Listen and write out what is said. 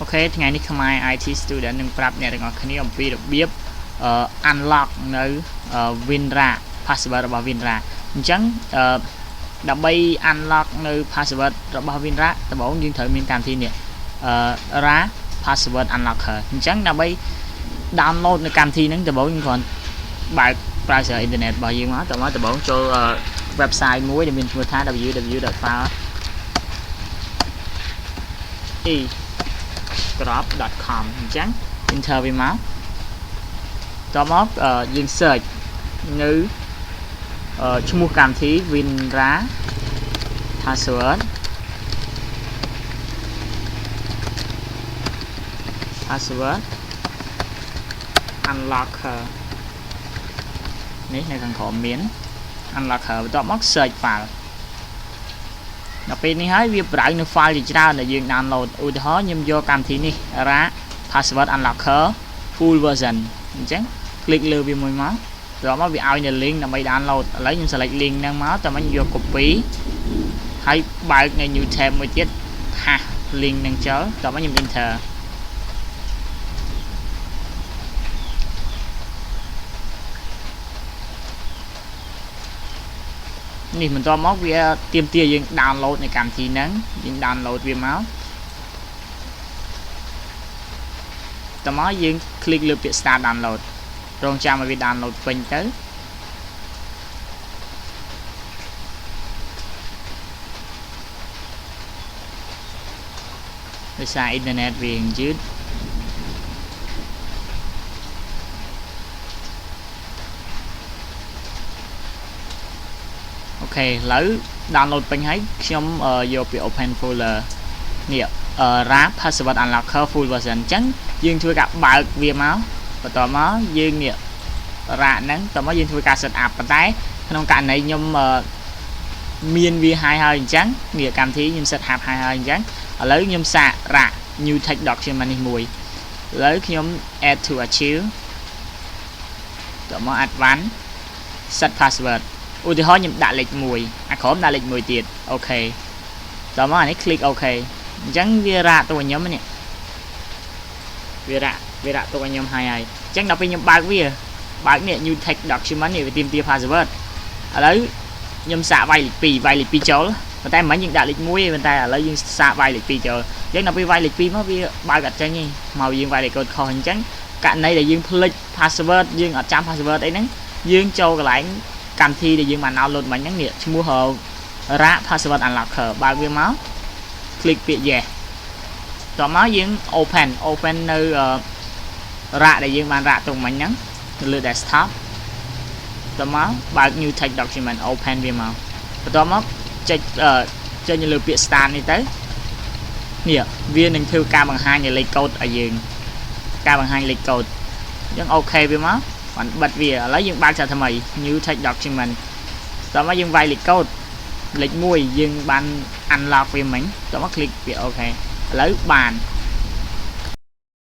okថ្ងៃនេះខ្មែរ IT student នឹងប្រាប់អ្នកទាំងអស់គ្នាអំពីរបៀបunlock នៅ WinRAR password របស់ WinRAR អញ្ចឹងដើម្បី unlock នៅ password របស់ WinRAR ដំបូងយើងត្រូវមានកម្មវិធីនេះRAR password unlocker អញ្ចឹងដើម្បី download នៅកម្មវិធីហ្នឹងដំបូងយើងគ្រាន់បើក browser internet របស់យើងមកដំបូងចូល website មួយដែលមានឈ្មោះថា www.filedrop.com អញ្ចឹង enter វាមកតមកយើង search នៅឈ្មោះកម្មវិធី WinRAR password unlocker នេះនៅខាងក្រោមមាន unlocker បន្ទាប់មក search file ដល់ពេលនេះហើយវាប្រៅនៅ file ជាច្រើនដែលយើង download ឧទាហរណ៍ខ្ញុំយកកម្មវិធីនេះ RAR password unlocker full version អញ្ចឹង click លើវាមួយមកដល់មកវាឲ្យនៅ link ដើម្បី download ឥឡូវខ្ញុំ select link ហ្នឹងមកតើមកយក copy ហើយបើកនៅ new tab មួយទៀតហាស់ link ហ្នឹងចូលតើមកខ្ញុំ enter នេះបន្ទាប់មកវាទាមទារយើង download ในកម្មវិធីហ្នឹងយើង download វាមកតមកយើង click លើពាក្យ start download រងចាំឲ្យវា download ពេញទៅដោយសារ internet វាយឺតអូខេឥឡូវ download ពេញហើយខ្ញុំយកពី open folder នេះ RAR password unlocker full version អញ្ចឹងយើងធ្វើការបើកវាមកបន្តមកយើងនេះ RAR ហ្នឹងតមកយើងធ្វើការ set up ប៉ុន្តែក្នុងករណីខ្ញុំមានវាហើយអញ្ចឹងនេះកម្មវិធីខ្ញុំ set up ហើយអញ្ចឹងឥឡូវខ្ញុំសាក RAR new text document នេះមួយឥឡូវខ្ញុំ add to archive តមក advanced set password ឧទាហរណ៍ខ្ញុំដាក់លេខ1អាក្រោមដាក់លេខ1ទៀតអូខេតមកអានេះ click OK អញ្ចឹងវារ៉ាក់តួខ្ញុំនេះវារ៉ាក់តួខ្ញុំហើយអញ្ចឹងដល់ពេលខ្ញុំបើកនេះ new text document នេះវាទាមទារ password ឥឡូវខ្ញុំសាកវាយលេខ2ចូលប៉ុន្តែមិនយើងដាក់លេខ1ទេប៉ុន្តែឥឡូវយើងសាកវាយលេខ2ចូលអញ្ចឹងដល់ពេលវាយលេខ2មកវាបើកអត់ចេញទេមកយើងវាយលេខកូដខុសអញ្ចឹងករណីដែលយើងភ្លេច password យើងអត់ចាំ password អីហ្នឹងយើងចូលកន្លែងកម្មវិធីដែលយើងបាន download មិញហ្នឹងនេះឈ្មោះ RAR password unlocker បើកវាមក click ពាក្យ yes តមកយើង open នៅ RAR ដែលយើងបាន RAR ទុកមិញហ្នឹងនៅលើ desktop តមកបើក new text document open វាមកបន្ទាប់មកចុចនៅលើពាក្យ start នេះទៅនេះវានឹងធ្វើការបង្ហាញលេខកូដឲ្យយើងការបង្ហាញលេខកូដអញ្ចឹងអូខេវាមកបានបិទវាឥឡូវយើងបើកសារថ្មី new text document តមកយើងវាយលេខកូដលេខ1យើងបាន unlock វាមិញតមក click វាអូខេឥឡូវបាន